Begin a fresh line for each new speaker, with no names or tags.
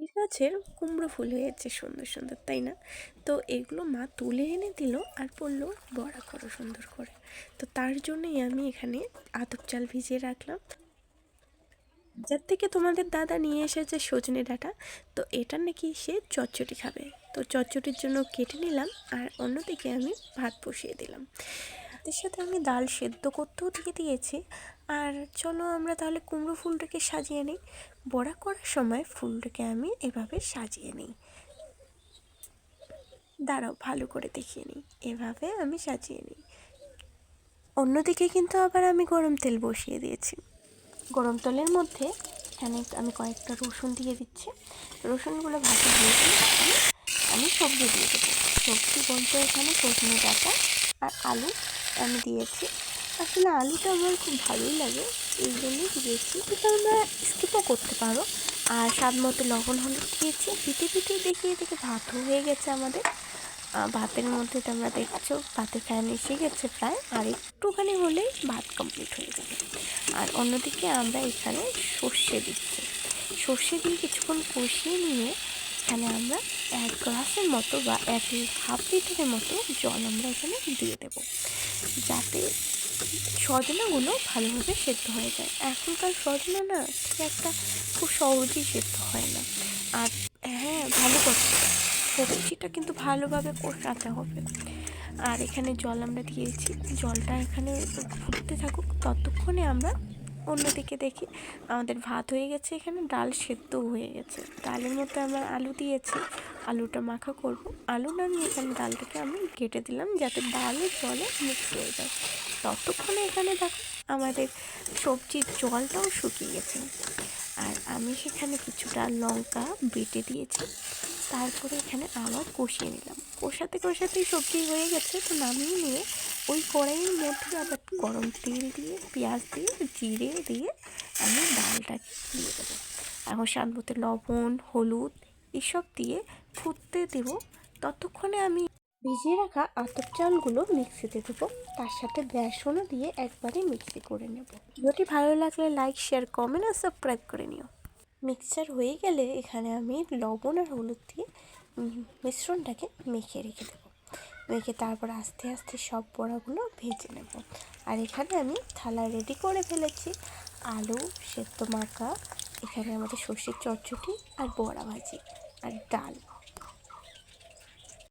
এই গাছের কুমড়ো ফুল হয়েছে সুন্দর সুন্দর, তাই না? তো এগুলো মা তুলে এনে দিল আর বললো বড়া করো সুন্দর করে। তো তার জন্যই আমি এখানে আতপ চাল ভিজিয়ে রাখলাম, যার থেকে তোমাদের দাদা নিয়ে এসেছে সজনে ডাঁটা। তো এটা নাকি সে চচ্চড়ি খাবে, তো চচ্চড়ির জন্য কেটে নিলাম। আর অন্যদিকে আমি ভাত বসিয়ে দিলাম, ভাতের সাথে আমি ডাল সেদ্ধ করতেও দিয়ে দিয়েছি। আর চলো আমরা তাহলে কুমড়ো ফুলটাকে সাজিয়ে নিই। বড়া করার সময় ফুলটাকে আমি এভাবে সাজিয়ে নিই, দাঁড়াও ভালো করে দেখিয়ে নিই। এভাবে আমি সাজিয়ে নিই। অন্যদিকে কিন্তু আবার আমি গরম তেল বসিয়ে দিয়েছি। গরম তেলের মধ্যে এখানে আমি কয়েকটা রসুন দিয়ে দিচ্ছি। রসুনগুলো ভাজা হয়ে গেলে আমি সবজি দিয়ে দেবো। সবজি বলতে এখানে সজনে ডাঁটা আর আলু আমি দিয়েছি। আসলে আলুটা আমার খুব ভালোই লাগে, এই জন্যই দিয়েছি। কিন্তু আমরা স্কিপও করতে পারো। আর স্বাদ মতো লবণ হলুদ দিয়েছি। দিতে দিতে দেখিয়ে দেখে ভাতও হয়ে গেছে আমাদের। ভাতের মধ্যে তোমরা দেখছো ভাতের ফ্যান এসে গেছে প্রায়, আর একটুখানি হলেই ভাত কমপ্লিট হয়ে যাবে। আর অন্যদিকে আমরা এখানে সর্ষে দিচ্ছি। সর্ষে দিয়ে কিছুক্ষণ কষিয়ে নিয়ে এখানে আমরা 1 গ্লাসের মতো বা 1.5 লিটারের মতো জল আমরা এখানে দিয়ে দেব, যাতে সজনাগুলো ভালোভাবে সেদ্ধ হয়ে যায়। এখনকার সজনা না ঠিক একটা খুব সহজেই সেদ্ধ হয় না। আর হ্যাঁ, ভালো করছে, সবজিটা কিন্তু ভালোভাবে কষাতে হবে। আর এখানে জল আমরা দিয়েছি, জলটা এখানে ফুটতে থাকুক, ততক্ষণে আমরা অন্যদিকে দেখি আমাদের ভাত হয়ে গেছে। এখানে ডাল সেদ্ধ হয়ে গেছে, ডালের মধ্যে আমরা আলু দিয়েছি, আলুটা মাখা করব। আলু না নিয়ে এখানে ডালটাকে আমি কেটে দিলাম যাতে ডালে জলে মিক্স হয়ে যায়। ততক্ষণে এখানে দেখো আমাদের সবজির জলটাও শুকিয়ে গেছে। আর আমি সেখানে কিছুটা লঙ্কা বেটে দিয়েছি। তারপরে এখানে আবার কষিয়ে নিলাম, কষাতে কষাতেই সবজি হয়ে গেছে। তো নামিয়ে নিয়ে ওই কড়াইয়ের মধ্যে আবার গরম তেল দিয়ে পেঁয়াজ দিয়ে জিরে দিয়ে আমি ডালটাকে দিয়ে দেবো। এখন স্বাদ মতো লবণ হলুদ এসব দিয়ে ফুটতে দেবো। ততক্ষণে আমি ভিজিয়ে রাখা আতপ চালগুলো মিক্সিতে দেবো, তার সাথে বেসনও দিয়ে একবারে মিক্সি করে নেব। ভিডিওটি ভালো লাগলে লাইক শেয়ার কমেন্ট আর সাবস্ক্রাইব করে নিও। মিক্সচার হয়ে গেলে এখানে আমি লবণ আর হলুদ দিয়ে মিশ্রণটাকে মেখে রেখে দেবো। মেখে তারপর আস্তে আস্তে সব বড়াগুলো ভেজে নেব। আর এখানে আমি থালা রেডি করে ফেলেছি, আলু সেদ্ধ মাখা, এখানে আমাদের সর্ষের চচ্চড়ি আর বড়া ভাজি আর ডাল।